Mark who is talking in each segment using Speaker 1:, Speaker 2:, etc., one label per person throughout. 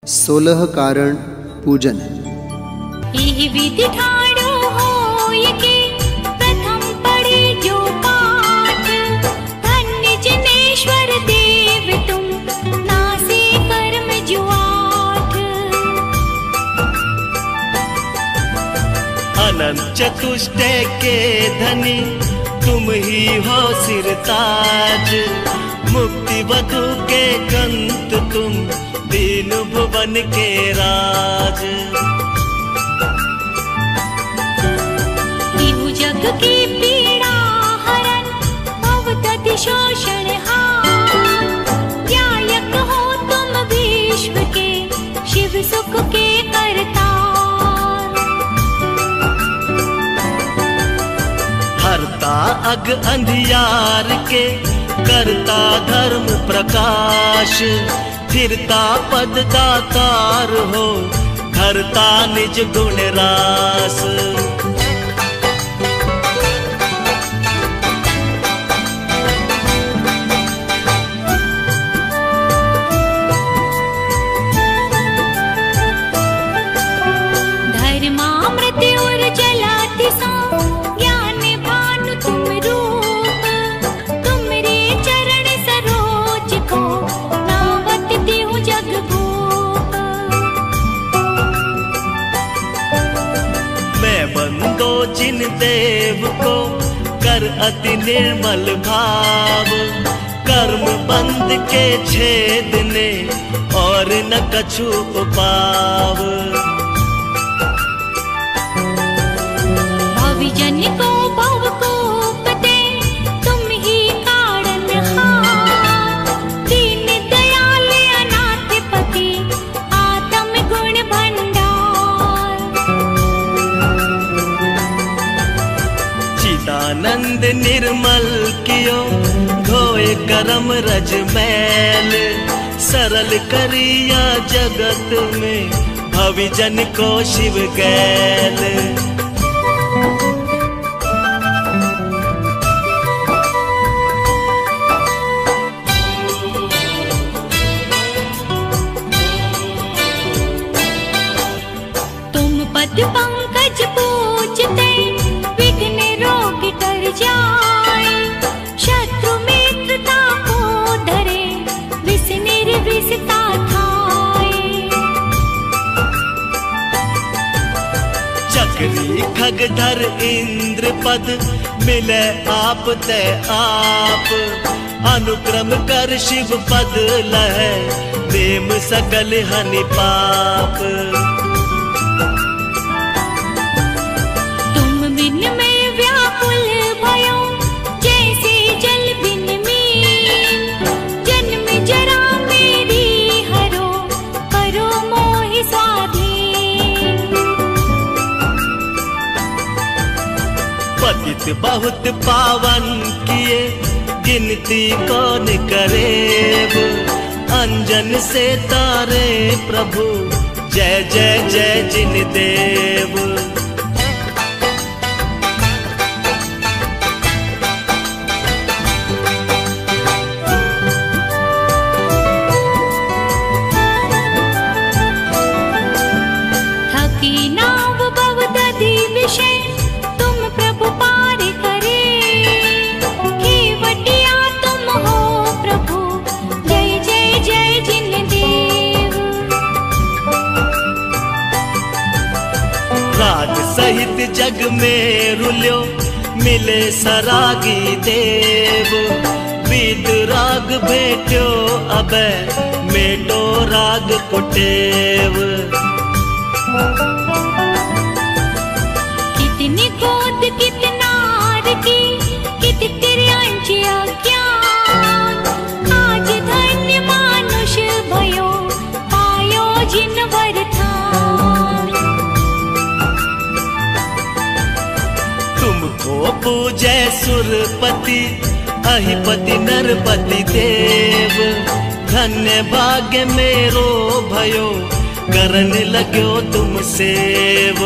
Speaker 1: 16 कारण पूजन।
Speaker 2: यह विधि ठाड़ो होय के प्रथम पढ़े जो पाठ, धन्य जनेश्वर देव तुम नासे कर्म जो आठ।
Speaker 3: अनंत चतुष्टय के धनी तुम ही हो सिरताज, मुक्ति वधु के कंत तुम दीन भुवन के राज।
Speaker 2: तिहु जग की पीड़ा हरन भवदति शोषण हार, न्यायक हो तुम विश्व के शिव सुख के करतार।
Speaker 3: हरता अग अंधियार के करता धर्म प्रकाश, फिरता पद दातार हो धरता निज गुण रास।
Speaker 2: धर्मामृत और जलाति सा ज्ञान भानु तुम रूप, तुमरे चरण सरोज को नावत देहु जग भूप।
Speaker 3: मैं बंदो जिन देव को कर अति निर्मल भाव, कर्म बंद के छेदने और न कछु उपाव।
Speaker 2: भविजन को भव को पते तुम ही कारण हार, दीन दयाल अनाथ पति आत्म गुण भंडार।
Speaker 3: चिदानंद निर्मल कियो धोए करम रज मैल, सरल करिया जगत में भविजन को शिव गैल।
Speaker 2: तुम पद पंकज पूजते विघ्न रोग टर जाए, शत्रु मित्रता को धरे विष निर्विषता खाए।
Speaker 3: चक्री खगधर इंद्र पद मिले आप ते आप, अनुक्रम कर शिव पद लहे देम सकल हनि पाप।
Speaker 2: तुम बिन में व्याकुल भयो जैसे जल बिन मीन, जन्म जरा मेरी हरो करो मोहि स्वाधीन।
Speaker 3: पतित बहुत पावन किए गिनती कौन करेब, अंजन से तारे प्रभु जय जय जय जिन देव।
Speaker 2: थकी नाव भव दधि विषय तुम प्रभु पार करे, केवटिया तुम हो प्रभु जय जय जय जिन देव।
Speaker 3: राग सहित जग में रुल्यो मिले सरागी देव, बीत राग भेट्यो अबे मेटो राग कुटेव।
Speaker 2: कितनी गोद कितनार की कित तिर्यांच अज्ञान, आज धन्य मानुष भयो पायो जिन वरदान।
Speaker 3: तुमको पूजै सुरपति अहिपति नरपति देव, धन्य भाग्य मेरो भयो करन लग्यो तुम सेव।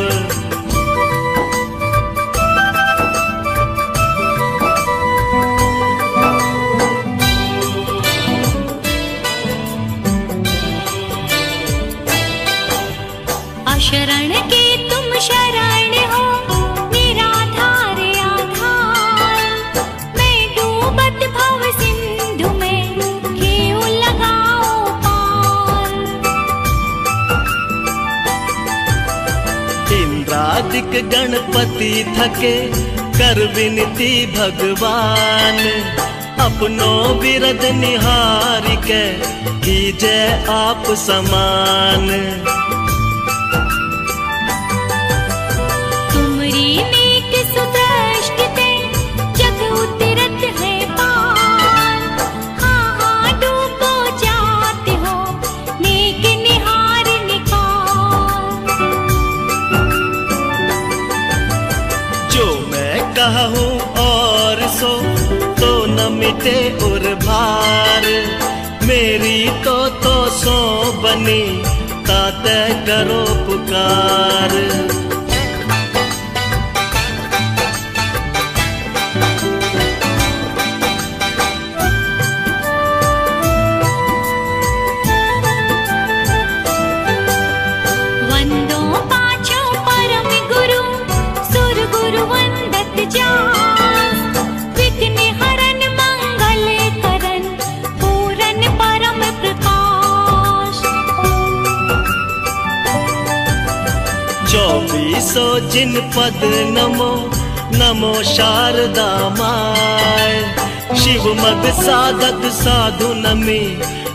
Speaker 2: शरण की तुम शरण हो, निराधार आधार। मैं डूबत भव सिंधु में, घेऊ लगाओ पार।
Speaker 3: इंद्रादिक गणपति थके कर विनती भगवान, अपनो बिरद निहार के कीजे आप समान।
Speaker 2: तुमरी नेक सुदृष्टि ते जग उतरत है पार। हाँ हाँ डूबो जाते हो, नेक निहार निकार।
Speaker 3: जो मैं कहूँ और सो तो न मिटे और भार, मेरी तो सो बनी ताते करो पुकार।
Speaker 2: वंदो पाछो परम गुरु, सुर गुरु वंदत जास। विघ्न हरन मंगल करन, पूरन परम प्रकाश।
Speaker 3: 2400 जिन पद नमो, नमो शारदा माय। शिव मग साधक साधु नमी,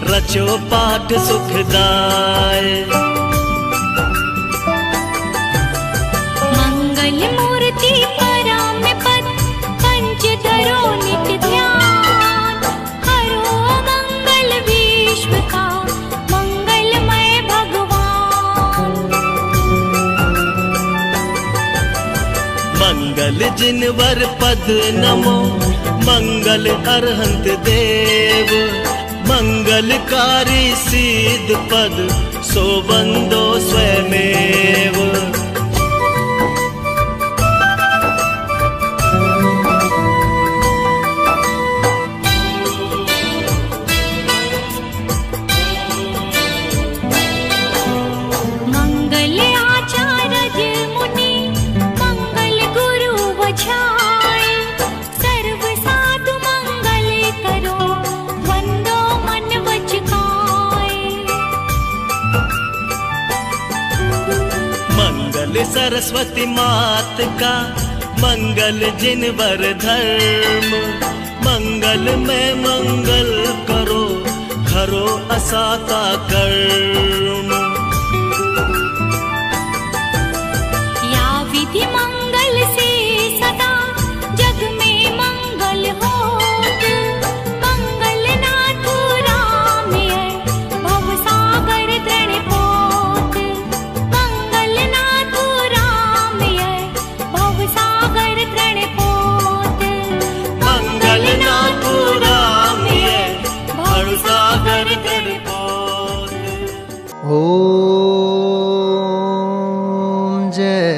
Speaker 3: रचो पाठ सुखदाय।
Speaker 2: मंगल मूर्ति परम पद, पंच धरो नित ध्यान। हरो मंगल विश्व का, मंगलमय भगवान।
Speaker 3: मंगल जिनवर पद नमो, मंगल अरहंत देव। मंगलकारी सिद्ध पद, सो बंदो स्वयमेव।
Speaker 2: मंगल आचार्य मुनि, मंगल गुरु वछाय। सर्व साधु मंगल करो, वंदो मन वच काय।
Speaker 3: मंगल सरस्वती मात का, मंगल जिनवर धर्म। मंगल में मंगल करो, खरो असाता कर्म।
Speaker 2: या विधि मंगल से सदा, जग में मंगल होत। मंगल नाथ राम है, भव सागर तृण पोत। मंगल नाथ राम है, भव सागर तृण पोत।
Speaker 3: मंगल नाथ राम है, भव सागर तृण पोत।
Speaker 1: ओम जय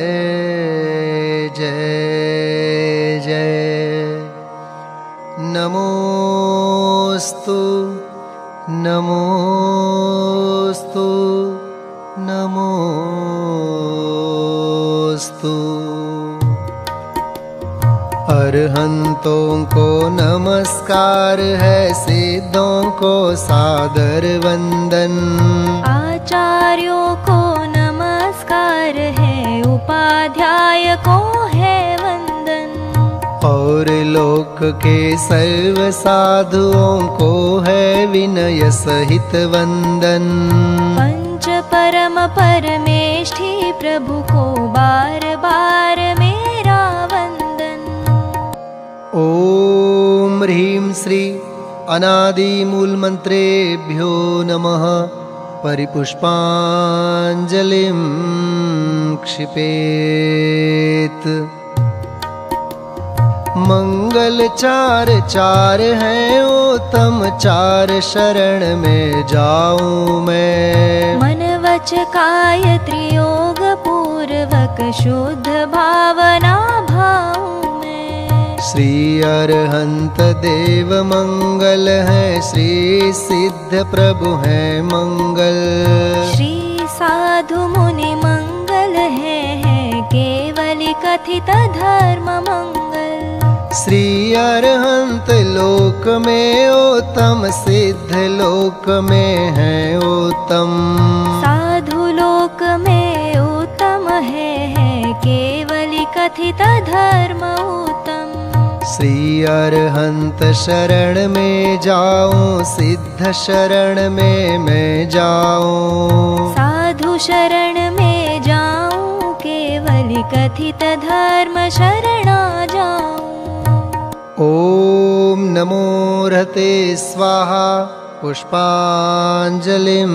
Speaker 1: जय जय। नमोस्तु नमोस्तु नमोस्तु। अरहंतों को नमस्कार है, सिद्धों को सादर वंदन।
Speaker 2: आचार्यों को नमस्कार है, उपाध्याय को है वंदन।
Speaker 1: और लोक के सर्व साधुओं को है विनय सहित वंदन।
Speaker 2: पंच परम परमेष्ठी प्रभु को बार बार मेरा वंदन।
Speaker 1: ओम ह्रीं श्री अनादि मूल मंत्रेभ्यो नमः। परिपुष्पांजलिं क्षिपेत। मंगल चार चार हैं उत्तम, चार शरण में जाऊं मैं।
Speaker 2: मन वच काय त्रियोग पूर्वक, शुद्ध भावना भाऊं मैं।
Speaker 1: श्री अरहंत देव मंगल है, श्री सिद्ध प्रभु है मंगल।
Speaker 2: श्री साधु मुनि मंगल कथित धर्म मंगल।
Speaker 1: श्री अरहंत लोक में उत्तम, सिद्ध लोक में है उत्तम,
Speaker 2: साधु लोक में उत्तम है केवली कथित धर्म उत्तम।
Speaker 1: श्री अरहंत शरण में जाऊं, सिद्ध शरण में मैं जाऊं,
Speaker 2: साधु शरण में जाऊं, केवली कथित धर्म शरणा जाऊं।
Speaker 1: ओम नमो रहते स्वाहा पुष्पांजलिं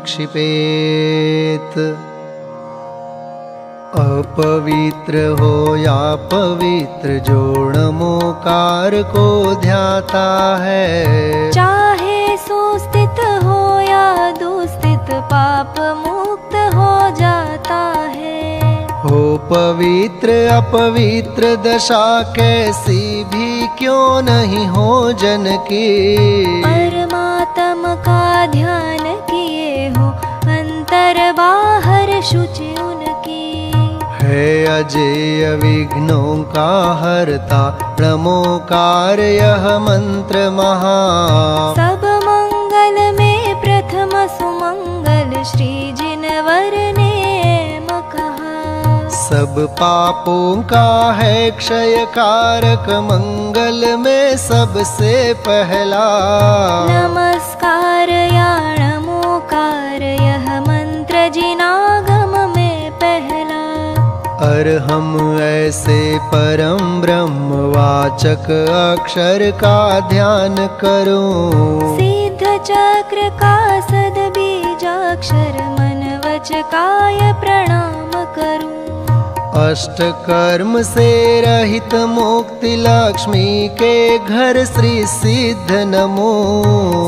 Speaker 1: क्षिपेत। अपवित्र हो या पवित्र जो नमोकार को ध्याता है,
Speaker 2: चाहे सुस्थित हो या दुस्थित पाप मुक्त हो जाता है।
Speaker 1: हो पवित्र अपवित्र दशा कैसी भी क्यों नहीं हो जन की,
Speaker 2: परमात्मा का ध्यान किए हो अंतर बाहर शुचि उनकी।
Speaker 1: है अजेय विघ्नों का हरता नमोकार यह मंत्र महा,
Speaker 2: सब मंगल में प्रथम सुमंगल श्री जिनवर ने कहा।
Speaker 1: सब पापों का है क्षय कारक मंगल में सबसे पहला,
Speaker 2: नमस्कार या नमोकार यह मंत्र जिनागम में पहला।
Speaker 1: और हम ऐसे परम ब्रह्म वाचक अक्षर का ध्यान करूं,
Speaker 2: सिद्ध चक्र का सद बीजाक्षर मन वच काय प्रणाम करूं।
Speaker 1: अष्ट कर्म से रहित मुक्ति लक्ष्मी के घर श्री सिद्ध नमो,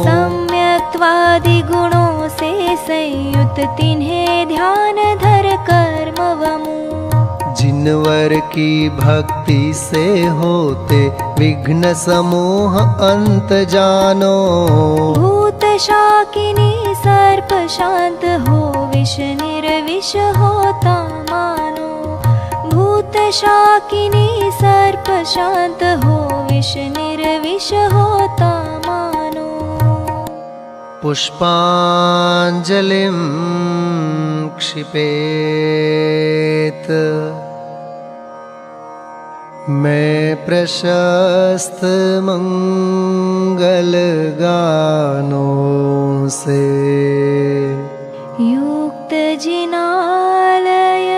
Speaker 2: सम्यक्त्वादि गुणों से संयुक्त तिन्हें ध्यान धर कर्म वमु।
Speaker 1: जिनवर की भक्ति से होते विघ्न समूह अंत जानो,
Speaker 2: भूत शाकिनी सर्प शांत हो विष निर्विष होता मानो। भूत शाकिनी सर्प शांत हो विष निर्विष होता मानो।
Speaker 1: पुष्पांजलिं क्षिपेत। मैं प्रशस्त मंगल गानों से
Speaker 2: युक्त जिनालय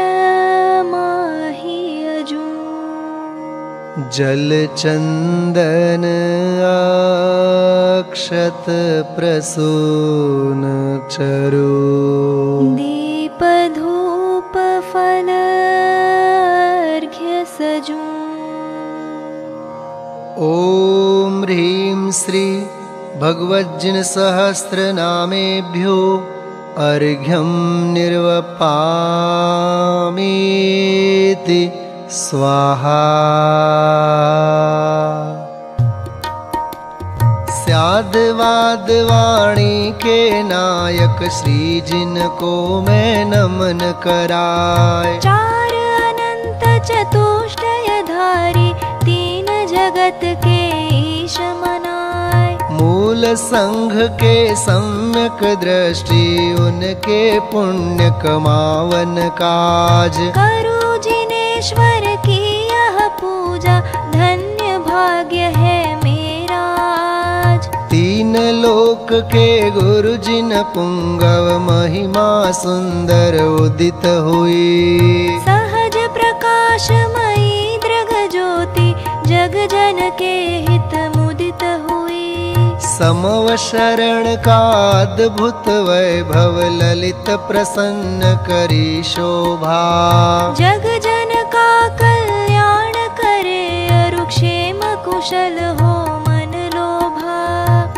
Speaker 2: माही अजूं,
Speaker 1: जल चंदन अक्षत प्रसून चरु,
Speaker 2: दीप धूप फल अर्घ्य सजूं।
Speaker 1: ओम ह्रीं श्री भगवज्जिन सहस्र नामेभ्यो अर्घ्यं निर्वपामीति स्वाहा। स्याद्वाद वाणी के नायक श्री जिनको मैं नमन कराय,
Speaker 2: चार अनंत चतुष्टयधारी तीन जगत के ईश मनाय।
Speaker 1: मूल संघ के सम्यक दृष्टि उनके पुण्य कमावन काज,
Speaker 2: करो जिनेश्वर की यह पूजा धन्य भाग्य है मेरा आज।
Speaker 1: तीन लोक के गुरु जिन पुंगव महिमा सुंदर उदित हुई,
Speaker 2: सहज प्रकाशमयी दृग ज्योति जग जन के हित मुदित हुई।
Speaker 1: समव शरण का अद्भुत वैभव ललित प्रसन्न करी शोभा,
Speaker 2: जग जन का कल्याण करे अरुक्षेम कुशल हो मन लोभा।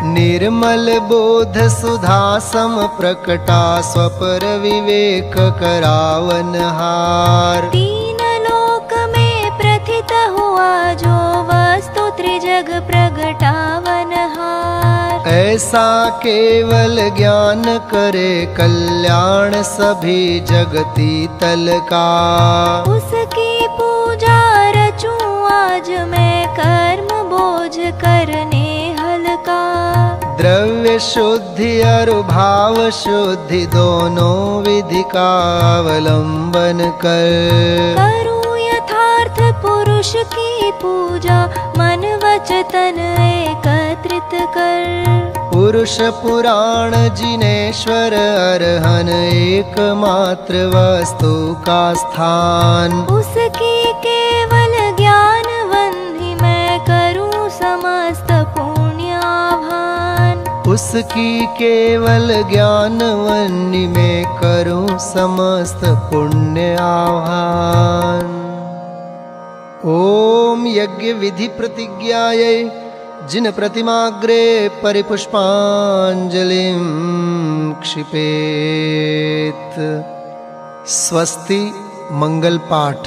Speaker 1: निर्मल बोध सुधा सम प्रकटा स्वपर विवेक करावन हार,
Speaker 2: तीन लोक में प्रथित हुआ जो वस्तु त्रिजग प्रगटावन हार।
Speaker 1: ऐसा केवल ज्ञान करे कल्याण सभी जगती तल का।
Speaker 2: उसकी पूजा रचूं आज मैं कर्म बोझ करने हल्का।
Speaker 1: द्रव्य शुद्धि और भाव शुद्धि दोनों विधि का अवलंबन कर।
Speaker 2: करूं यथार्थ पुरुष की पूजा मन वचन एकत्रित कर।
Speaker 1: पुरुष पुराण जिनेश्वर अरहन एकमात्र वस्तु का स्थान।
Speaker 2: उसकी केवल ज्ञान वंदि मैं करूं समस्त पुण्याभान।
Speaker 1: उसकी केवल ज्ञान वन्नी में करूं समस्त पुण्य आह्वान। ओम यज्ञ विधि प्रतिज्ञायै जिन प्रतिमाग्रे परिपुष्पांजलिं क्षिपेत। स्वस्ति मंगल पाठ।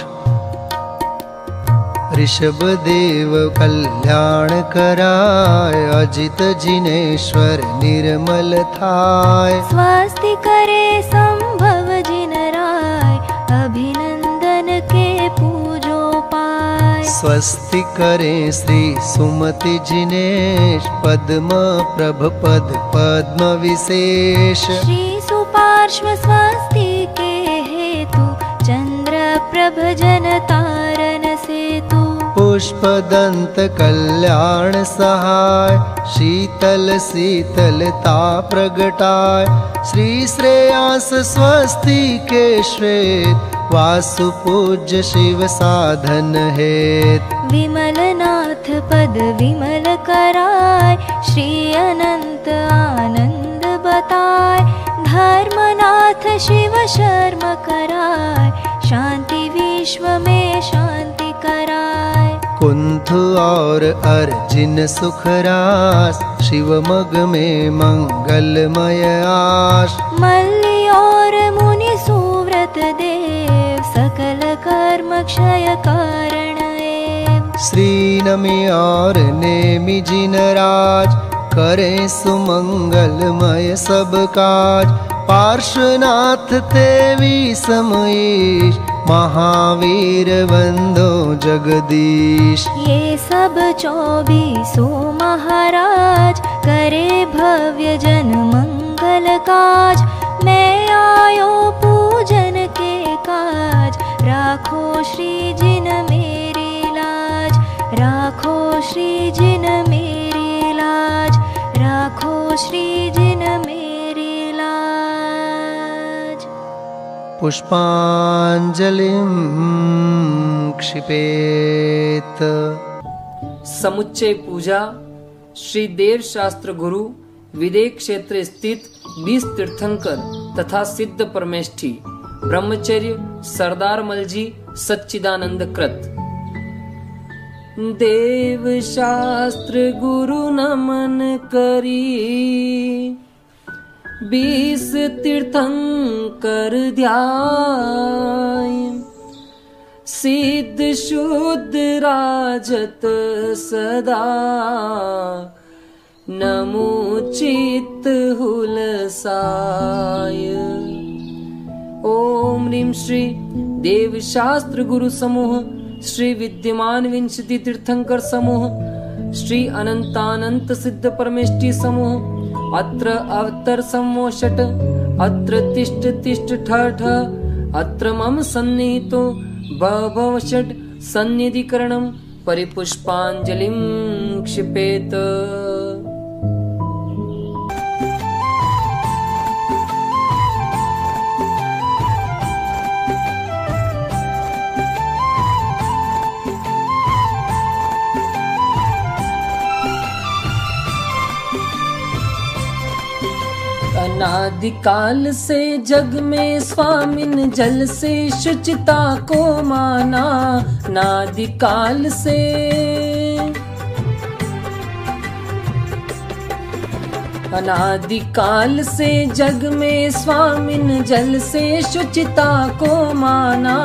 Speaker 1: ऋषभ देव कल्याण कराय अजित जिनेश्वर निर्मल थाय।
Speaker 2: स्वस्ति करे संभव जिन राय अभिनंदन के पूजो पाय।
Speaker 1: स्वस्ति करे श्री सुमति जिनेश पद्म प्रभ पद पद्म विशेष।
Speaker 2: श्री सुपार्श्व स्वस्ति के हेतु चंद्र प्रभ जन तारन सेतु।
Speaker 1: पुष्प दंत कल्याण सहाय शीतल शीतलता प्रगटाय। श्री श्रेयांस स्वस्ति के श्वेत वासु पूज्य शिव साधन हेत।
Speaker 2: विमल नाथ पद विमल कराय श्री अनंत आनंद बताय। धर्मनाथ शिव शर्म कराय शांति विश्व में शांति कराय।
Speaker 1: कुंथ और अर्जिन सुख रास शिव मग में मंगलमय आश।
Speaker 2: मल्ली और मुनि सुव्रत देव सकल कर्म क्षय कारण एव।
Speaker 1: श्री नमि और नेमि जिन राज करे सुमंगलमय सब काज। पार्श्वनाथ तेवी समईश महावीर वंदो जगदीश।
Speaker 2: ये सब 24 महाराज करे भव्य जन मंगल काज। मैं आयो पूजन के काज राखो श्री जिन मेरी लाज। राखो श्री जिन मेरी लाज। राखो श्री जिन मेरी लाज।
Speaker 1: पुष्पांजलिं क्षिपेत।
Speaker 4: समुच्चय पूजा श्री देव शास्त्र गुरु विदेह क्षेत्र स्थित 20 तीर्थंकर तथा सिद्ध परमेष्ठी ब्रह्मचर्य सरदार मलजी सच्चिदानंद कृत। देव शास्त्र गुरु नमन करी 20 तीर्थंकर ध्याय। सिद्ध शुद्ध राजत सदा नमोचित हुलसाय। ओम ह्रीं श्री देव शास्त्र गुरु समूह श्री विद्यमान विंशति तीर्थंकर समूह श्री अनंतानंत सिद्ध परमेष्ठी समूह अत्र अवतर समोषट अत्र तिष्ठ तिष्ठ ठ अत्र मम सन्निहितो भव षट् सन्निधिकरणं परिपुष्पांजलिं क्षिपेत। अनादिकाल से जग में स्वामिन जल से शुचिता को माना। नादिकाल से अनादिकाल से जग में स्वामिन जल से शुचिता को माना।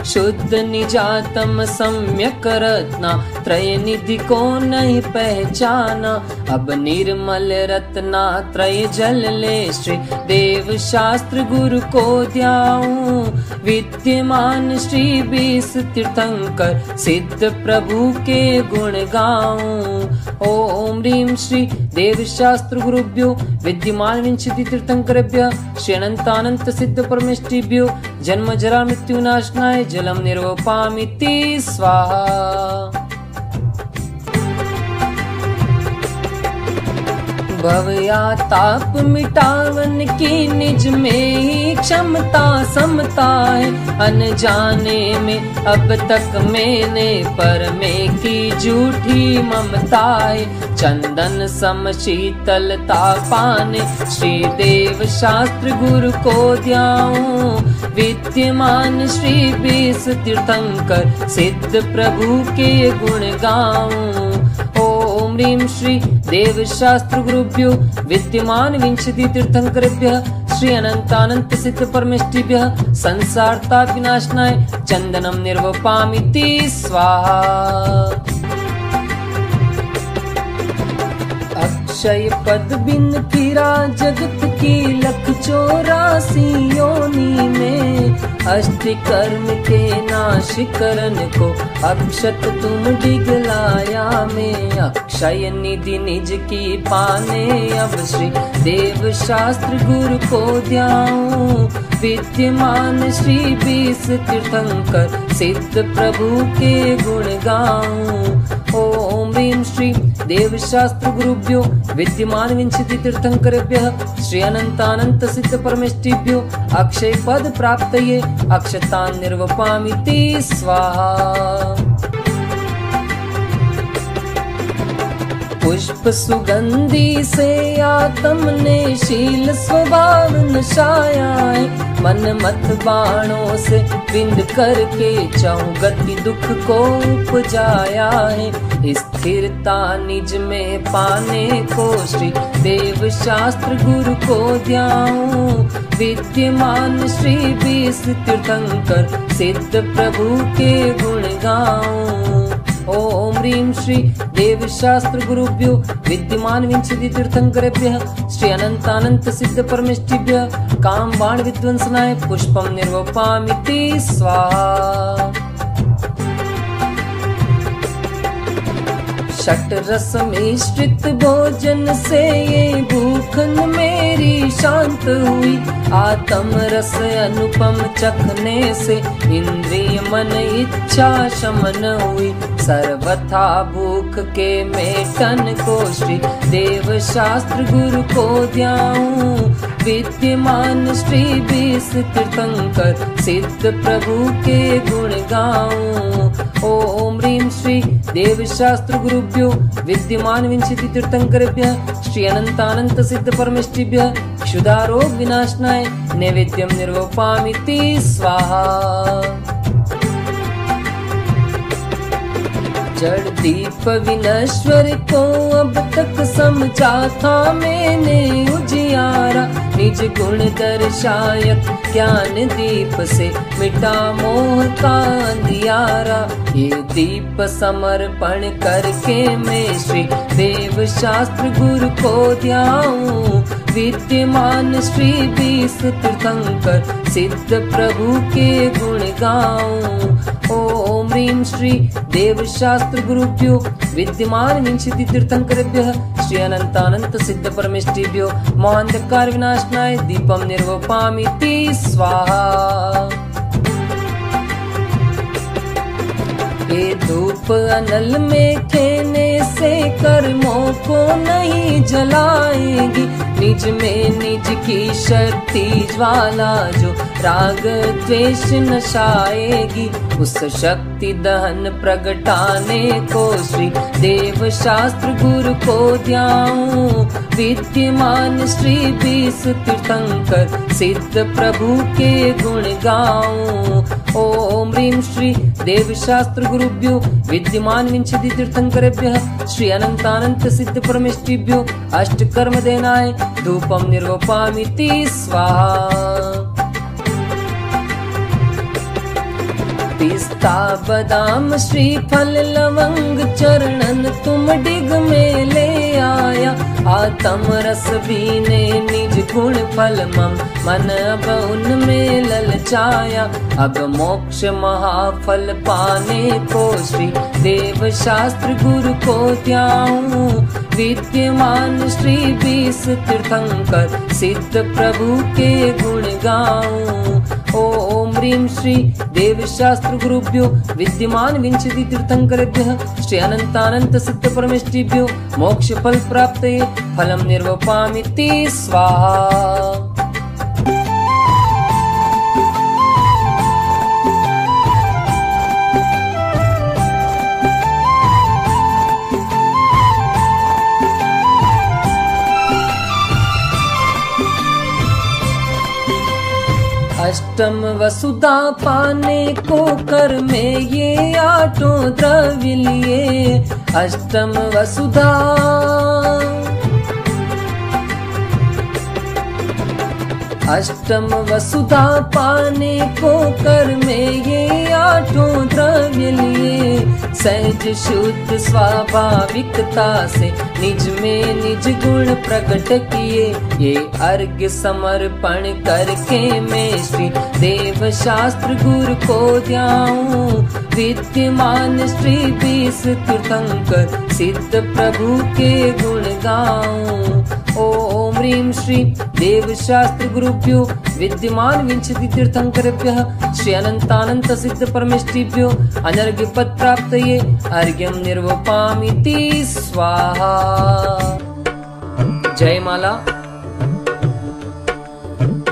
Speaker 4: शुद्ध निजातम सम्यक रत्ना त्रय निधि को नहीं पहचाना। अब निर्मल रत्ना त्रय जल ले श्री देव शास्त्र गुरु को द्याऊं। विद्यमान श्री 20 तीर्थंकर सिद्ध प्रभु के गुण गाऊं। ओम ह्रीं श्री देव शास्त्र गुरुभ्यो विद्यमान विंशति तीर्थंकरेभ्यः श्री अनंतानंत सिद्ध परमेष्टिभ्यो जन्म जरा मृत्यु नाशनाय जलम निर्वपामिति स्वाहा। भव या ताप मिटावन की निज में ही क्षमता समता है। अनजाने में अब तक मैंने पर में की झूठी ममता है। चंदन सम शीतलता पाने श्री देव शास्त्र गुरु को द्याऊं। विद्यमान श्री 20 तीर्थंकर सिद्ध प्रभु के गुण गाऊं। ओम ह्रीं श्री देव शास्त्र गुरुभ्यो विद्यमान विंशति तीर्थंकरेभ्यः श्री अनंतानंत सिद्ध परमेष्टिभ्यः संसार ताप विनाशनाय चंदनम निर्वपामिति स्वाहा। अक्षय पद बिन फिरा जगत की 184 योनि में। अष्ट कर्म के नाश करन को अक्षत तुम डिगलाया में। अक्षय निधि निज की पाने अब श्री देव शास्त्र गुरु को द्याऊं। विद्यमान श्री 20 तीर्थंकर सिद्ध प्रभु के गुण गाऊं। ओम ह्रीं श्री देव शास्त्र गुरुभ्यो विद्यमान विंशति तीर्थंकरेभ्यः श्री अनंतानंत सिद्ध परमेष्टिभ्यो अक्षय पद प्राप्तये अक्षतान् निर्वपामिति स्वाहा। पुष्प सुगंधि से आत्म ने शील स्वभाव नशाया है। मन मत बाणों से बिंद करके चाहूं गति दुख को उपजाया है। स्थिरता निज में पाने को श्री देव शास्त्र गुरु को द्याऊं। विद्यमान श्री 20 तीर्थंकर सिद्ध प्रभु के गुण गाऊं। ओम ह्रीं श्री देव शास्त्र गुरुभ्यो विद्यमान विंशति तीर्थंकरेभ्यः श्री अनंतानंत सिद्ध परमेष्टिभ्यः काम बाण विध्वंसनाय पुष्पम निर्वपामिति स्वाहा। षट रस मिश्रित भोजन से ये भूखन मेरी शांत हुई। आत्म रस अनुपम चखने से इंद्रिय मन इच्छा शमन हुई। सर्वथा भूख के मेटन को श्री देव शास्त्र गुरु को द्याऊं। विद्यमान श्री 20 तीर्थंकर सिद्ध प्रभु के गुण गाऊं। ओम ह्रीं श्री देव शास्त्र गुरुभ्यो विद्यमान विंशति तीर्थंकरेभ्यः श्री अनंतानंत सिद्ध परमेष्टिभ्यः क्षुधा रोग विनाशनाय नैवेद्यम निर्वपामिति स्वाहा। जड़ दीप विनश्वर को अब तक समझा था मैंने उजियारा। निज गुण दर्शायक ज्ञान दीप से मिटा मोह का अंधियारा। ये दीप समर्पण करके मैं श्री देव शास्त्र गुरु को द्याऊं। विद्यमान श्री 20 तीर्थंकर सिद्ध प्रभु के गुण गाऊं। ओम ह्रीं श्री देव शास्त्र गुरुभ्यो विद्यमान विंशति तीर्थंकरेभ्यः श्री अनंतानंत सिद्ध परमेष्टिभ्यो मोहांधकार विनाशनाय दीपम निर्वपामिति स्वाहा। ये धूप अनल में खेने से कर्मों को नहीं जलाएगी। निज में निज की शक्ति ज्वाला जो राग द्वेष नशाएगी, उस शक्ति दहन प्रगटाने को श्री देव शास्त्र गुरु को ध्याऊं। विद्यमान श्री 20 तीर्थंकर सिद्ध प्रभु के गुण गाऊं। ओम ह्रीं श्री देव शास्त्र गुरुभ्यो विद्यमान विंशति तीर्थंकरेभ्यः श्री अनंतानंत सिद्ध परमेष्टिभ्यो अष्टकर्म देनाय धूपम निर्वपामिति स्वाहा। पिस्ता बादाम श्रीफल लवंग चरणन तुम डिग में ले आया। आत्म रस बीने निज गुण फल मम मन अब उनमें ललचाया। अब मोक्ष महाफल पाने को श्री देव शास्त्र गुरु को ध्याऊं। विद्यमान श्री 20 तीर्थंकर सिद्ध प्रभु के गुण गाऊं। ओम ह्रीं श्री देव शास्त्र गुरुभ्यो विद्यमान विंशति तीर्थंकरेभ्यः श्री अनंतानंत सिद्ध परमेष्टिभ्यो मोक्ष फल प्राप्तये फलम निर्वपामिति स्वाहा। अष्टम वसुधा पाने को कर में ये आठों द्रव्य लिए। अष्टम वसुधा अष्टम वसुधा पाने को कर में ये आठों द्रव्य लिए। सहज शुद्ध स्वाभाविकता से निज में निज गुण प्रकट किए। ये अर्घ्य समर्पण करके मैं श्री देव शास्त्र गुरु को ध्याऊं। विद्यमान श्री 20 तीर्थंकर सिद्ध प्रभु के गुण गाऊं। ओम ह्रीं श्री देव शास्त्र गुरुभ्यो विद्यमान विंशति तीर्थंकरेभ्यः श्री अनंतानंत सिद्ध परमेष्टिभ्यो अनर्घ्य पद प्राप्तये अर्घ्यम निर्वपामिति स्वाहा। जय माला।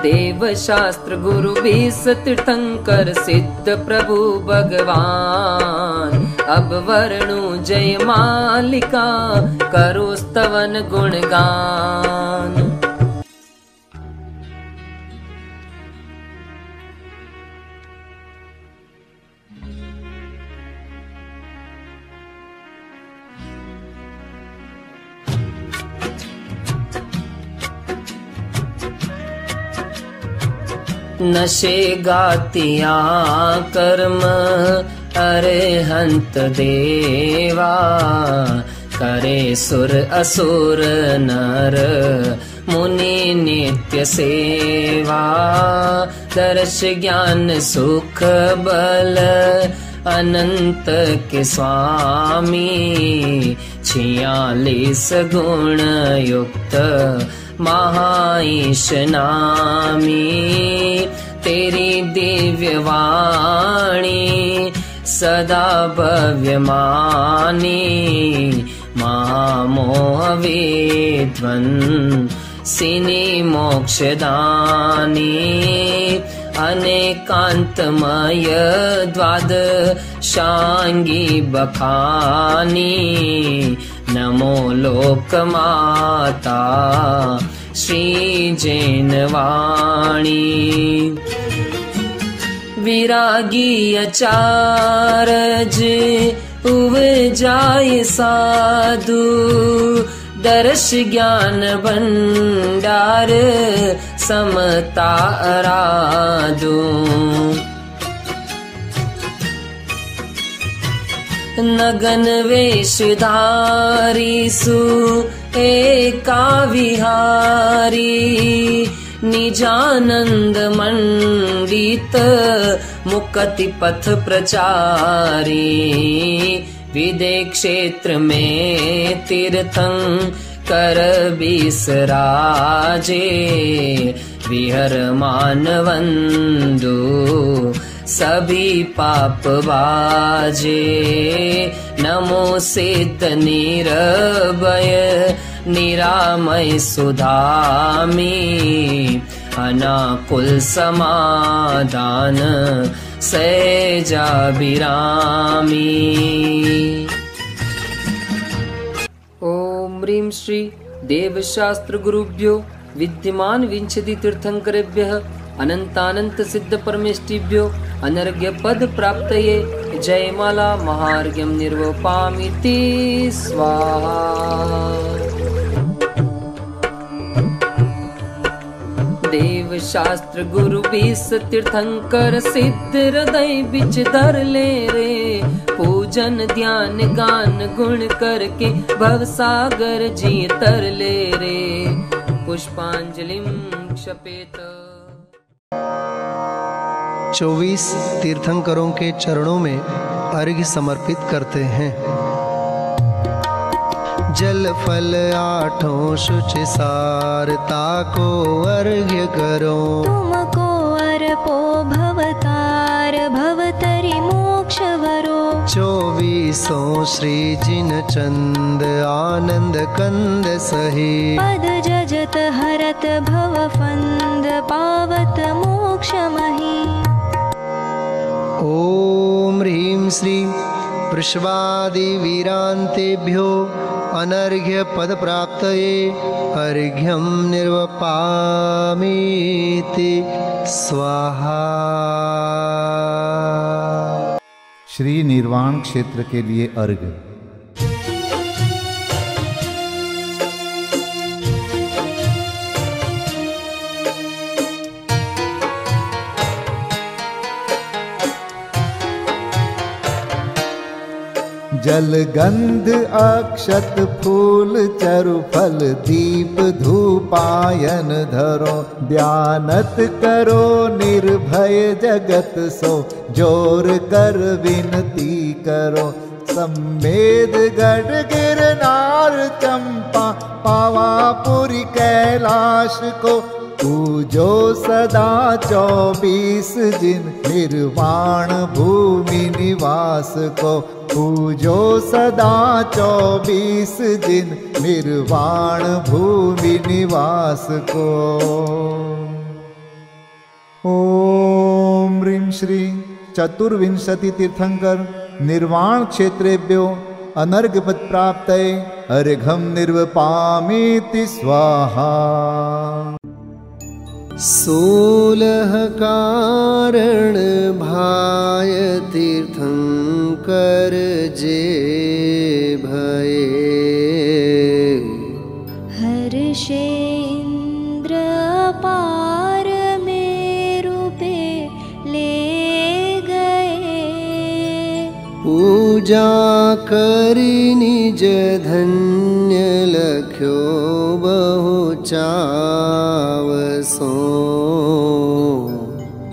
Speaker 4: देव शास्त्र गुरु 20 तीर्थंकर सिद्ध प्रभु भगवान। अब वर्णु जय मालिका करो स्तवन गुणगान। नशे गातिया कर्म अरहंत देवा। करे सुर असुर नर मुनि नित्य सेवा। दर्श ज्ञान सुख बल अनंत के स्वामी। 46 गुण युक्त महाईश नामी। तेरी दिव्य वाणी सदा भव्य मानी। महामोह विध्वन सिनी मोक्षदानी। अनेकांतमय द्वादशांगी बखानी। नमो लोक माता श्री जैन वाणी। विरागी अचारज उपजाय साधु। दर्श ज्ञान भंडार समता अराधु। नगन वेशधारी सु एका विहारी। निजानंद मंडित मुक्ति पथ प्रचारी। विदे क्षेत्र में तीर्थंकर बिसराजे। विहर मानवंदु सभी पाप बाजे। नमो सिद्ध निरभय निरामय सुधामी अनाकुल समाधान सहजाभिरामी। ओम ह्रीं श्री देवशास्त्र गुरुभ्यो विद्यमान विंशति तीर्थंकरेभ्यः अनंतानंत सिद्ध परमेष्टिभ्यो अनर्घ्य पद प्राप्तये जयमाला महार्घ्यं निर्वपामिति स्वाहा। देव शास्त्र गुरु बीस तीर्थंकर सिद्ध हृदय बिच धर ले रे, पूजन ध्यान गान गुण करके भव सागर जी तर ले रे, पुष्पांजलिं क्षपेत।
Speaker 1: 24 तीर्थंकरों के चरणों में अर्घ्य समर्पित करते हैं। जल फल आठों शुचि सारता को अर्घ्य करो,
Speaker 2: तुमको अर्पो भवतार भवतरि मोक्ष वरो।
Speaker 1: 24 श्री जिन चंद आनंद कंद सही,
Speaker 2: पद जजत हरत भव फंद पावत मोक्ष मही।
Speaker 1: ओम ह्रीं श्री वृषभादि वीरांतेभ्यो अनर्घ्य पद प्राप्तये अर्घ्यं निर्वपामीति स्वाहा।
Speaker 5: श्री निर्वाण क्षेत्र के लिए अर्घ्य। जल गंध अक्षत फूल चरु फल दीप धूपायन धरो, ध्यानत करो निर्भय जगत सो जोर कर विनती करो। सम्मेद गढ़ गिरनार चंपा पावापुरी कैलाश को, पूजो सदा 24 जिन निर्वाण भूमि निवास को, पूजो सदा 24 जिन निर्वाण भूमि निवास को। ओम ह्रीं श्री चतुर्विंशति तीर्थंकर निर्वाण क्षेत्रेभ्यो अनर्घ्यपद प्राप्तये अर्घ्यं निर्वपामीति स्वाहा।
Speaker 1: 16 कारण भाय तीर्थंकर जे भये,
Speaker 2: हर्षेन्द्र पार मेरु पे ले गए।
Speaker 1: पूजा करी निज धन्य लख्यो बहु चावसो,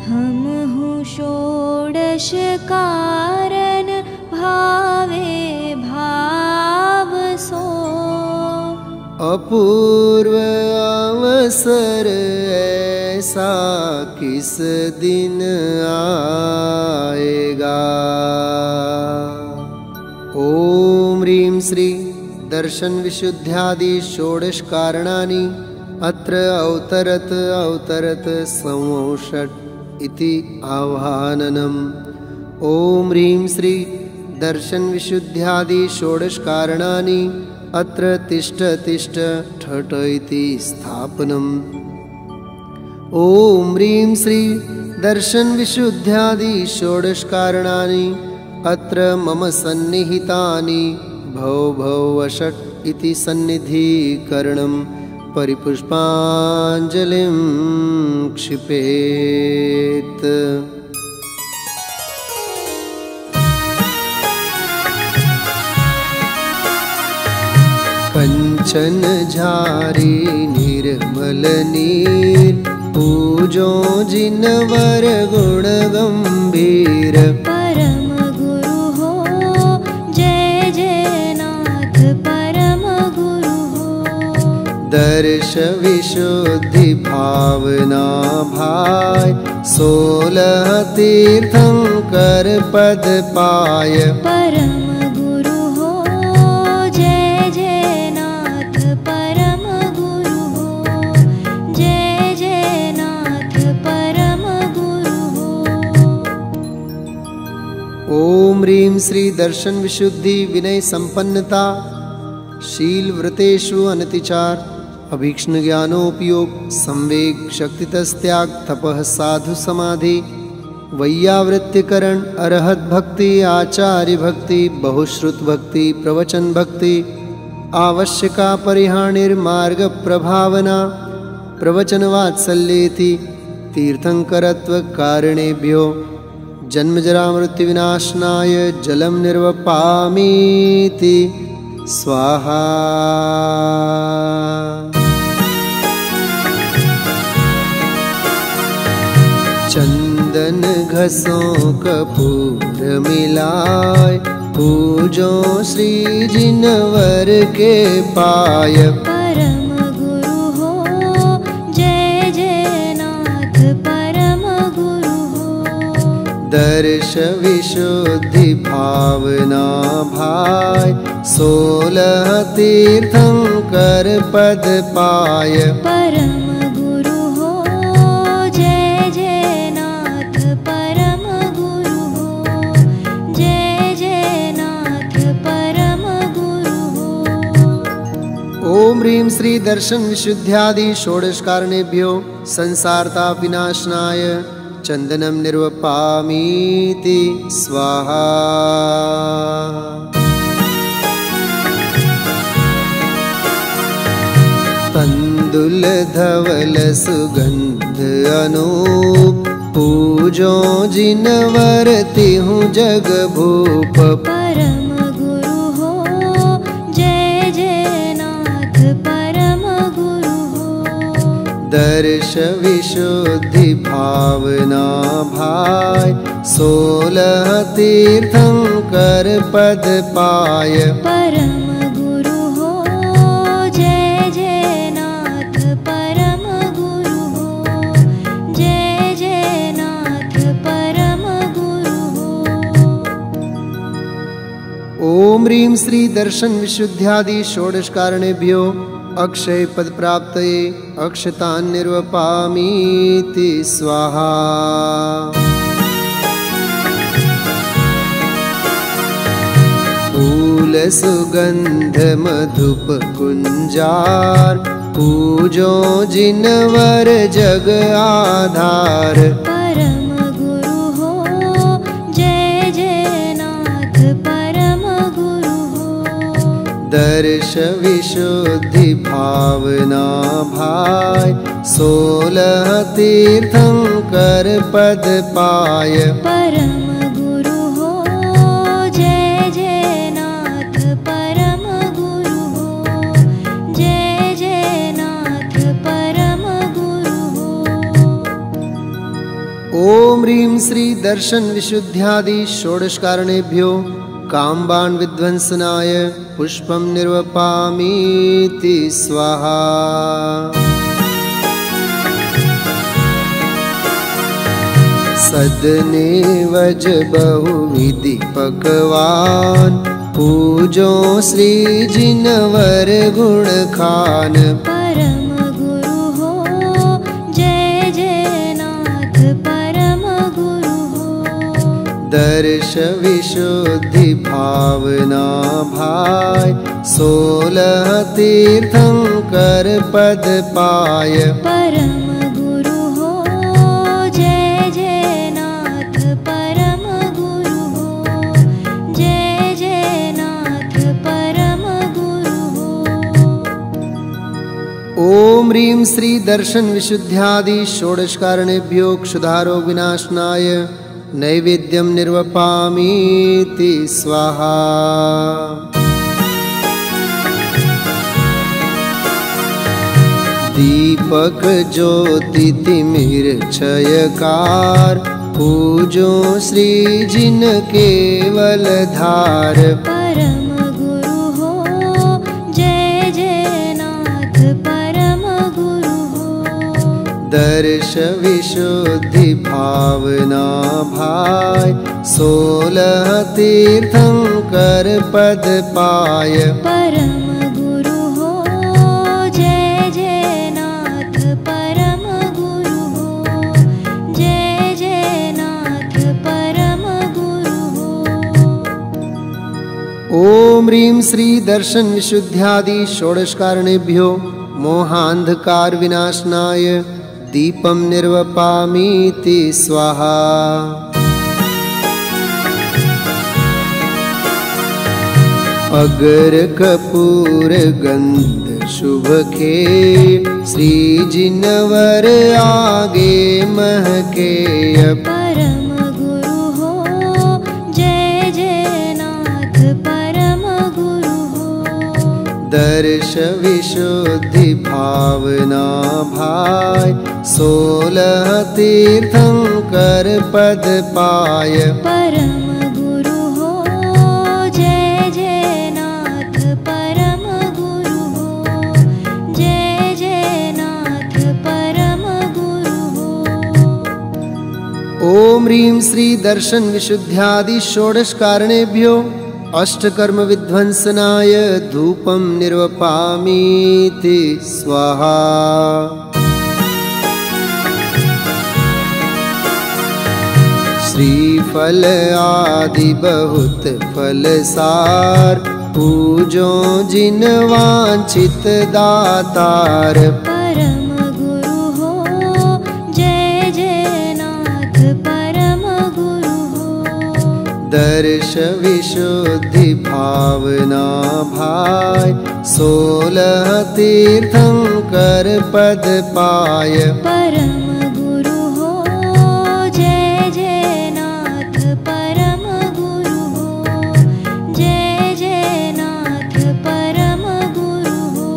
Speaker 2: हम हूँ षोडश कारण भावे भाव सो।
Speaker 1: अपूर्व अवसर ऐसा किस दिन आएगा। ओम ह्रीं श्री दर्शन विशुद्ध्यादि षोडश कारणानि अत्र अवतरत संवषट् इति आह्वाननम्। ओम ह्रीं श्री दर्शन विशुद्ध्यादि षोडश कारणानि अत्र तिष्ठ ठठ इति स्थापनम्। ओम ह्रीं श्री दर्शन विशुद्ध्यादि षोडश कारणानि अत्र मम सन्निहितानि भव वषट् इति सन्निधिकरणम् परिपुष्पाञ्जलिं क्षिपेत्। कंचन झारी निर्मल नीर, पूजो जिनवर गुण गंभीर।
Speaker 2: परम गुरु हो जय जय नाथ परम गुरु हो।
Speaker 1: दर्श विशुद्धि भावना भाय, 16 तीर्थंकर पद पाय।
Speaker 2: परम गुरु हो जय जय नाथ परम
Speaker 1: ह्रीं श्री दर्शन विशुद्धि विनय संपन्नता शील व्रतेषु अनतिचार अभीक्ष्ण ज्ञानोपयोग संवेग शक्तितस्त्याग तपः साधु समाधि वैयावृत्तिकरण अरहत भक्ति आचार्य भक्ति बहुश्रुत भक्ति प्रवचन भक्ति आवश्यका परिहानिर्मार्ग प्रभावना प्रवचन वात्सल्येति तीर्थंकरत्व कारणेभ्यो जन्म जरा मृत्यु विनाशनाय जलम निर्वपामीति स्वाहा। चंदन घसो कपूर मिलाय पूजो श्री जिनवर के पाय।
Speaker 2: परम गुरु हो जय जय नाथ परम गुरु हो।
Speaker 1: दर्श विशुद्धि भावना भाय 16 तीर्थंकर पद पाय।
Speaker 2: परम गुरु हो जय जय नाथ परम गुरु हो। जय जय नाथ परम गुरु हो।
Speaker 1: ओम ह्रीं श्री दर्शन विशुद्ध्यादि षोडश कारणेभ्यो संसारताप विनाशनाय चंदनम निर्वपामीति स्वाहा। तंदुल धवल सुगंध अनूप पूजो जिनवर तिहु जग भूप।
Speaker 2: परम गुरु हो जय जय नाथ परम गुरु हो।
Speaker 1: दर्श विशुद्धि भावना भाय 16 तीर्थंकर पद पाय।
Speaker 2: परम गुरु हो जय जय नाथ परम गुरु हो। जय जय नाथ परम गुरु हो।
Speaker 1: ओम ह्रीं श्री दर्शन विशुद्ध्यादि षोडश कारणेभ्यो अक्षय पद प्राप्तये अक्षतान् निर्वपामीति स्वाहा। फूल सुगंध मधुप कुंजार पूजो जिनवर जग आधार।
Speaker 2: परम गुरु हो जय जय नाथ परम गुरु हो।
Speaker 1: दर्श विशुद्धि भावना भाय 16 तीर्थंकर पद पाय।
Speaker 2: परम गुरु हो जय जय नाथ परम गुरु हो। जय जय नाथ परम गुरु हो।
Speaker 1: ओम ह्रीं श्री दर्शन विशुद्ध्यादि षोडश कारणेभ्यो कामबाण विध्वंसनाय पुष्पम निर्वपामीति स्वाहा। सदने वज बहुविधि पकवान पूजो श्री जिनवर गुण खान।
Speaker 2: परम गुरु हो जय जय नाथ परम गुरु हो।
Speaker 1: दर्श विशुद्धि भावना भाय 16 तीर्थंकर पद पाय।
Speaker 2: परम गुरु हो जय जय नाथ परम गुरु हो। जय जय नाथ परम गुरु हो।
Speaker 1: ओम ह्रीं श्री दर्शन विशुद्ध्यादि षोडश कारणेभ्यो क्षुधारोग विनाशनाय नैवेद्यम निर्वपामीति स्वाहा। दीपक ज्योति तिमिर क्षयकार पूजो श्री जिन केवल धार।
Speaker 2: परम गुरु हो जय जय नाथ परम गुरु हो।
Speaker 1: दर्श विशुद्धि भावना भाय 16 तीर्थंकर पद पाय।
Speaker 2: परम गुरु हो जय जय नाथ परम गुरु हो। जय जय नाथ परम गुरु हो।
Speaker 1: ह्रीं श्री दर्शन विशुद्ध्यादि षोडशकारणेभ्यो मोहांधकार विनाशनाय दीपं निर्वपामीति स्वाहा। अगर कपूर गंध शुभ के श्री जिनवर आगे महके।
Speaker 2: परम गुरु हो जय जय नाथ परम गुरु हो।
Speaker 1: दर्श विशुद्धि भावना भाय 16 तीर्थंकर पद पाय।
Speaker 2: परम गुरु हो जय जय नाथ परम गुरु हो। जय जय नाथ परम गुरु हो।
Speaker 1: ओम ह्रीं श्री दर्शन विशुद्ध्यादि षोडशकारणेभ्यो अष्टकर्म विध्वंसनाय धूपं निर्वपामीति स्वाहा। श्रीफल आदि बहुत फल सार पूजो जिन वांछित दातार।
Speaker 2: परम गुरु हो जय जय नाथ परम गुरु हो।
Speaker 1: दर्श विशुद्धि भावना भाय 16 तीर्थंकर पद पाय।
Speaker 2: परम गुरु हो जय जय नाथ परम गुरु हो। जय जय नाथ परम गुरु हो।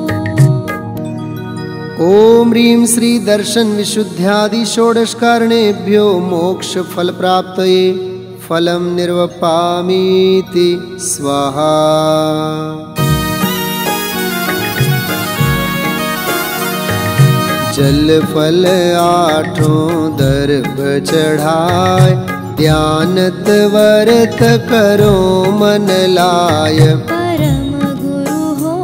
Speaker 1: ओम ह्रीं श्री दर्शन विशुद्ध्यादि षोडशकारणेभ्यो मोक्ष फल प्राप्तये फलं निर्वपामीति स्वाहा। जल फल 8 दर्भ चढ़ाय ध्यानत व्रत करो मन लाय।
Speaker 2: परम गुरु हो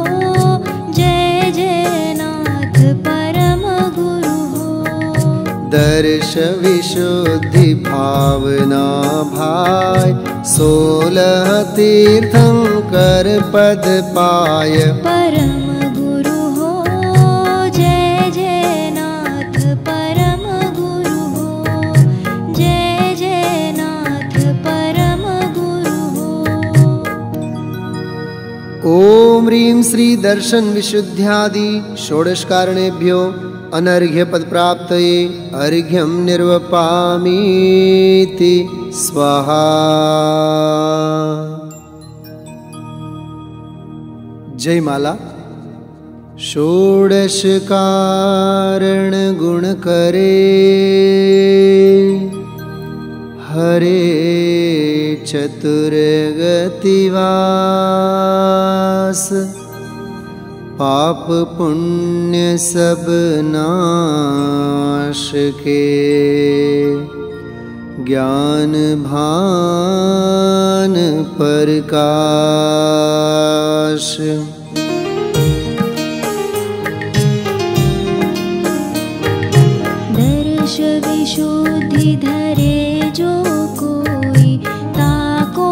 Speaker 2: जय जय नाथ परम गुरु हो।
Speaker 1: दर्श विशुद्धि भावना भाय 16 तीर्थंकर पद पाय।
Speaker 2: परम गुरु हो जय जय नाथ परम गुरु हो। जय जय नाथ परम गुरु हो।
Speaker 1: ओम ह्रीं श्री दर्शन विशुद्ध्यादि षोडशकारणेभ्यो अनर्घ्य पद प्राप्तये अर्घ्यं निर्वपामीति स्वाहा। जय माला। षोडश कारण गुण करे हरे चतुर्गति वास। पाप पुण्य सब नाश के ज्ञान भान प्रकाश।
Speaker 2: दर्श विशुद्धि धरे जो कोई ताको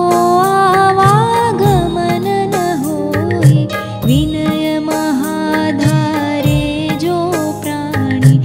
Speaker 2: आवागमन न होई। विनय महाधारे जो प्राणी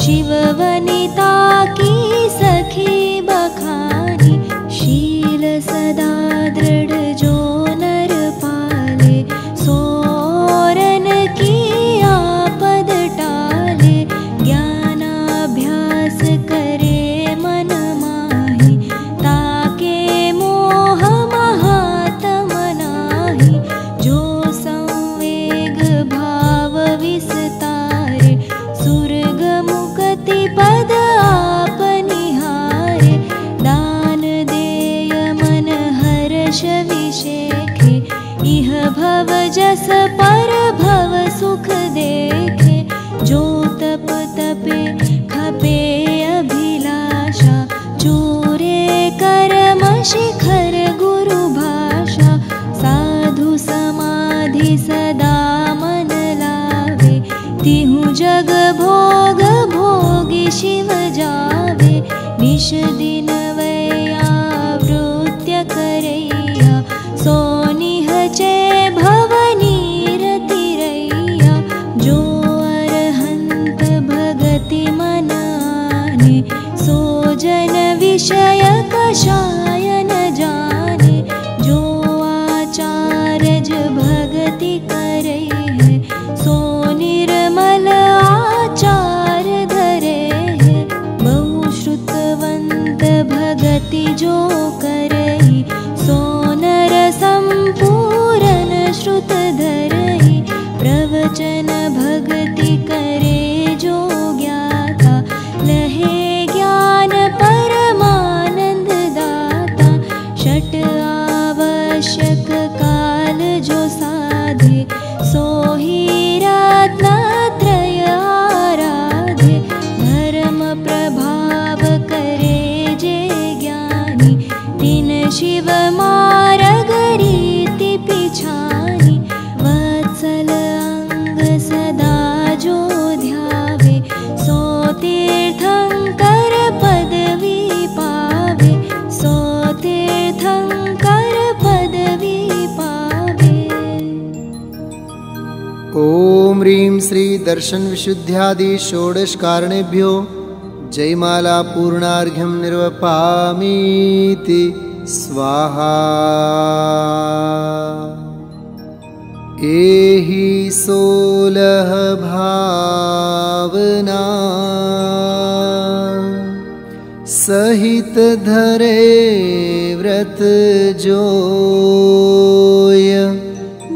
Speaker 2: शिव वनिता की सखी बखानी। शील सदा दृढ़ जो नर पाले सोरन की आपद टाले। ज्ञानाभ्यास करे मन माही ताके मोह महात्म नाही। जो संवेग भाव विस्तारे सुरग मुक्ति पद आप निहारे। दान देय मन हर्ष विशेखे इह भव जस पर भव सुख देखे। जो तप तपे खपे अभिलाषा चूरे कर्म शिखर गुरु भाषा। साधु समाधि सदा मन लावे तिहु जग भोग भोगी शिव जावे। निश दिन वैयावृत्य करैया सोनिह चे विषय कषाय न जाने, जो आचार्य भगति करे है, सो निर्मल आचार धरे है। बहु श्रुतवंत भगति जो करे, सो नर संपूर्ण श्रुत धरे। प्रवचन भगति करे जो ज्ञाता, लहे ज्ञान परमानंद दाता। षट आवश्यक काल जो साधे, सो ही रत्नत्रय आराधे। धर्म प्रभाव करे जे ज्ञानी, तीन शिव मार्ग रीति पिछानी। वत्सल अंग सदा जो ध्यावे, सो तीर्थंकर पदवी पावे, सो तीर्थंकर पदवी पावे।
Speaker 1: ओम ह्रीं श्री दर्शन विशुद्ध्यादि षोडश कारणेभ्यो जयमाला पूर्णार्घ्यं निर्वपामीति स्वाहा। एहि 16 भावना सहित धरे व्रत जोय।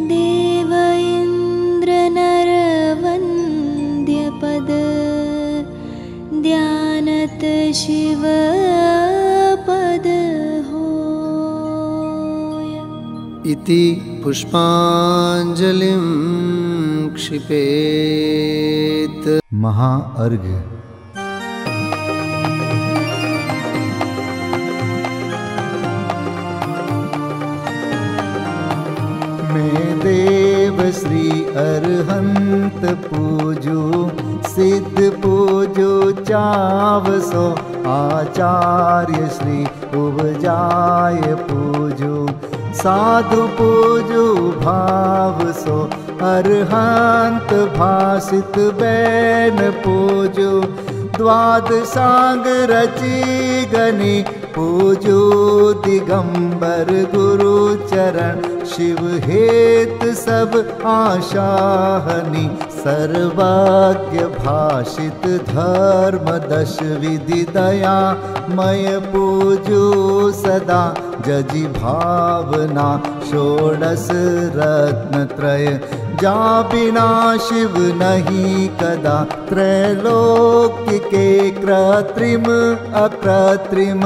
Speaker 2: देव इंद्र नर वंद्य पद, ध्यानत शिव पद होय।
Speaker 1: इति पुष्पांजलिं क्षिपेत।
Speaker 5: महाअर्घ्य। मैं देव श्री अरहंत पूजो, सिद्ध पूजो चावसो। आचार्य श्री उपजाय पूजो, साधु पूजो भाव सो। अरहंत भाषित बैन पूजो, द्वादशांग रची गनी पूजो। दिगंबर गुरु चरण, शिव हेत सब आशाहनी। सर्वज्ञ भाषित धर्म दश विधि दया मय पूजो सदा। जजि भावना षोडश रत्न त्रय, जा बिना शिव नहीं कदा। त्रैलोक्य के कृत्रिम अकृत्रिम,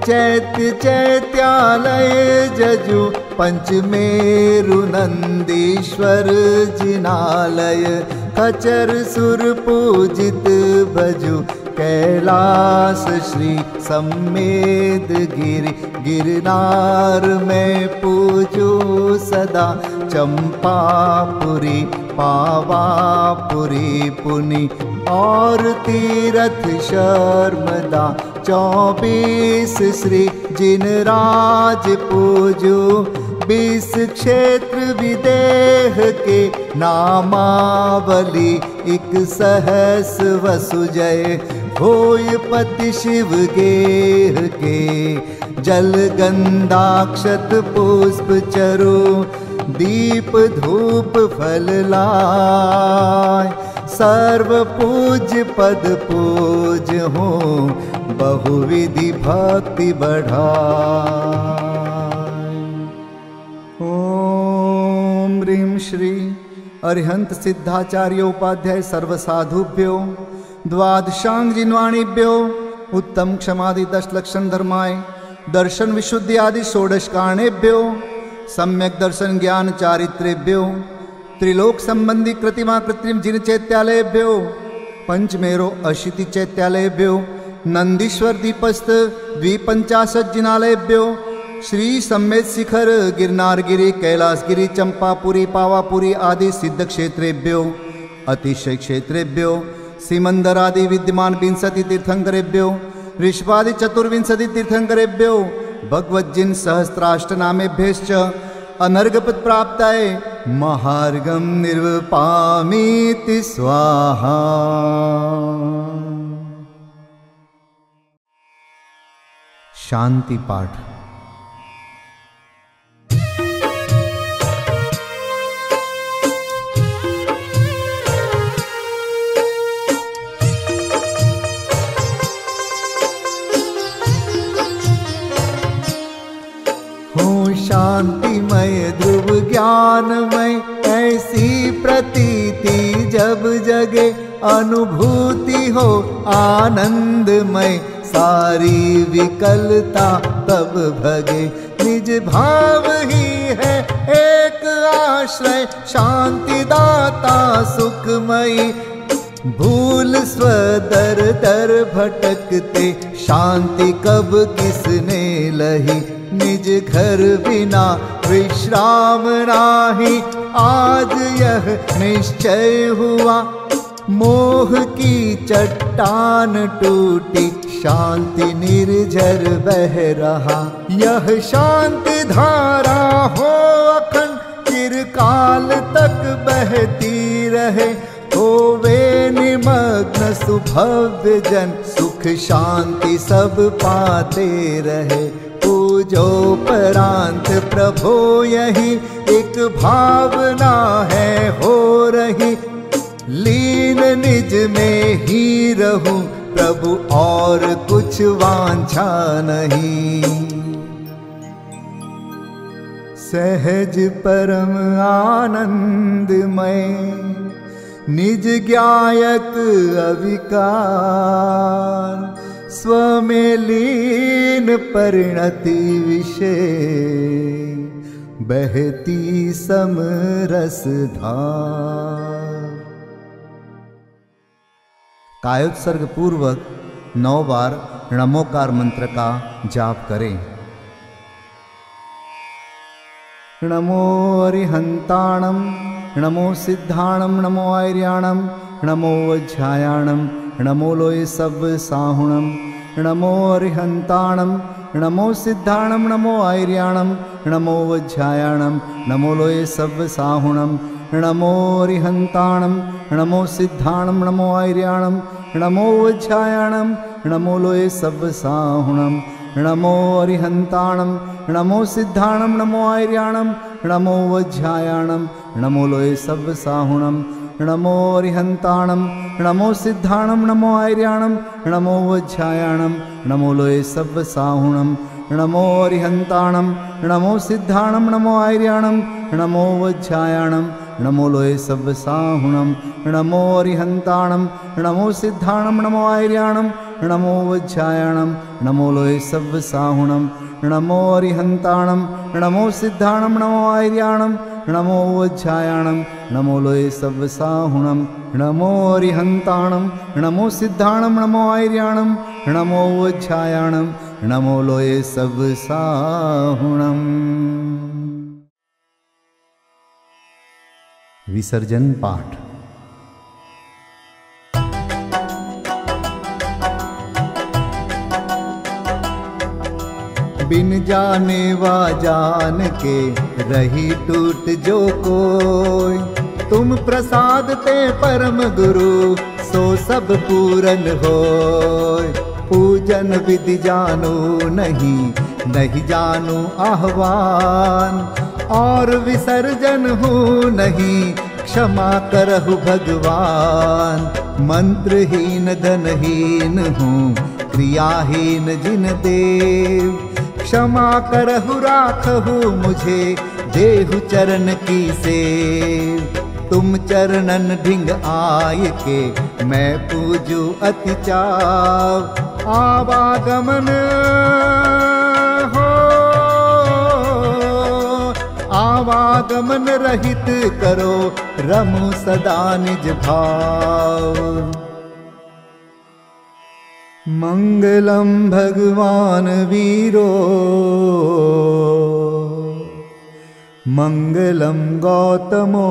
Speaker 5: चैत्य चैत्यालय जजु। पंचमेरु नंदीश्वर जिनालय, खचर सुर पूजित भजु। कैलास श्री सम्मेद गिरि, गिरनार में पूजो सदा। चंपापुरी पावापुरी पुनि, और तीरथ शर्मदा। 24 श्री जिनराज पूजो, 20 क्षेत्र विदेह के नामावली। 1 सहस वसुजय होय पति शिव गेह के। जल गंधाक्षत पुष्प चरो, दीप धूप फल लाय। सर्व पूज्य पद पूज हो, बहुविधि भक्ति बढ़ाय। ओम ह्रीं श्री अरिहंत सिद्धाचार्योपाध्याय सर्वसाधुभ्यो, द्वादशांग जिन्वाणीभ्यो, उत्तम क्षमादि 10 लक्षण धर्माय, दर्शन विशुद्धि आदि षोडश कारणेभ्यो, सम्यक दर्शन ज्ञान चारित्रेभ्यो, त्रिलोक संबंधी कृतिमा कृत्रिम जिन चैत्यालयभ्यो, पंचमेरो अशीति चैत्यालयभ्यो, नंदीश्वर दीपस्थ 250 जिनालयभ्यो, श्री सम्मेद शिखर गिरनारगिरी कैलासगिरी चंपापुरी पावापुरी आदि सिद्ध क्षेत्रेभ्यो, अतिशय क्षेत्रेभ्यो, सीमंदर आदि विद्यमान 20 तीर्थंकरेभ्यो, ऋषभादि 24 तीर्थंकरेभ्यो, भगवज्जिन सहस्राष्टनामेभ्यश्च अनर्घपद प्राप्ताय महार्घं निर्वपामीति स्वाहा। . शांति पाठ।
Speaker 6: शांतिमय ध्रुव ज्ञानमय ऐसी प्रतीति जब जगे, अनुभूति हो आनंदमय सारी विकलता तब भगे। निज भाव ही है एक आश्रय, शांति दाता सुखमयी। भूल स्वदर दर भटकते, शांति कब किसने लही। निज घर बिना विश्राम नाही, आज यह निश्चय हुआ। मोह की चट्टान टूटी, शांति निर्झर बह रहा। यह शांति धारा हो अखंड, चिरकाल तक बहती रहे। होवे निमग्न सुभव्य जन, सुख शांति सब पाते रहे। पूजो परांत प्रभो यही, एक भावना है हो रही। लीन निज में ही रहूं प्रभु, और कुछ वांछा नहीं। सहज परम आनंदमय, निज ज्ञायक अविकार। स्व में लीन परिणति विषय, बहती समरस धार।
Speaker 5: कायोत्सर्ग पूर्वक 9 बार नमोकार मंत्र का जाप करें।
Speaker 6: नमो अरिहंताणं, नमो सिद्धाणं, नमो आर्याणं, नमो वज्रायाणं, नमो लोय सब साहुणं। नमो अरिहंताणं, नमो सिद्धाणं, नमो आर्याणं, नमो वज्रायाणं, नमो लोय सब साहुणं। नमो अरिहंताणं, नमो सिद्धाणं, नमो आर्याणं, नमो वज्रायाणं, नमो लोय सब साहुणं। नमो अरिहंताणं, नमो सिद्धाणं, नमो आर्याणं, नमो वज्रायाणं, नमो लोय सब साहुणं। नमो अरिहंताणं, नमो सिद्धाणं, नमो आर्याणं, नमो वज्रायाणं, नमो लोय सब साहुणं। नमो अरिहंताणं, नमो सिद्धाणं, नमो आर्याणं, नमो वज्रायाणं, नमो लोय सब साहुणं। नमो अरिहंताणं, नमो सिद्धाणं, नमो आर्याणं, नमो वज्रायाणं, नमो लोय सब साहुणं। नमो अरिहंताणं, नमो सिद्धाणं, नमो आर्याणं, नमो वज्रायाणं, नमो लोय सब साहुणं। नमो अरिहंताणं, नमो सिद्धाणं, नमो आर्याणं, नमो वज्रायाणं, नमो लोय सब साहुणं।
Speaker 5: विसर्जन पाठ।
Speaker 6: बिन जाने वा जान के रही टूट जो कोई। तुम प्रसाद ते परम गुरु, सो सब पूरन होय। पूजन विधि जानो नहीं, नहीं जानो आह्वान। और विसर्जन हूँ नहीं, क्षमा करहु भगवान। मंत्रहीन धनहीन हूँ, क्रियाहीन जिन देव। क्षमा करहु राखहु मुझे, देहु चरण की सेव। तुम चरणन ढिंग आय के, मैं पूजू अति चाव। आवागमन हो, आवागमन रहित करो, रमु सदा निज भाव। मंगलम भगवान वीरो, मंगलम गौतमो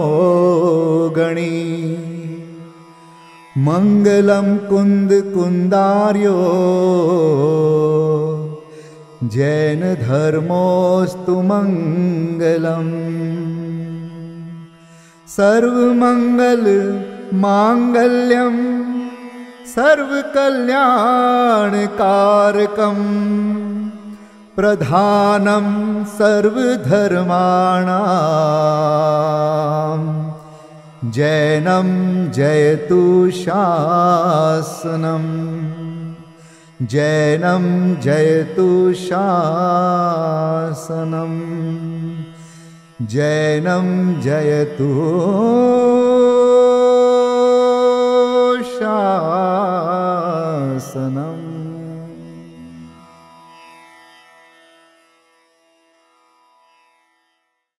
Speaker 6: गणी। मंगलम कुंद कुंदार्यो, जैन धर्मोस्तु मंगलम। सर्वमंगल मांगल्यम सर्वकल्याणकारकम् प्रधानं सर्वधर्माणाम् जैनं जयतु शासनम् जैनं जयतु शासनम् जैनं जयतु शासनम्।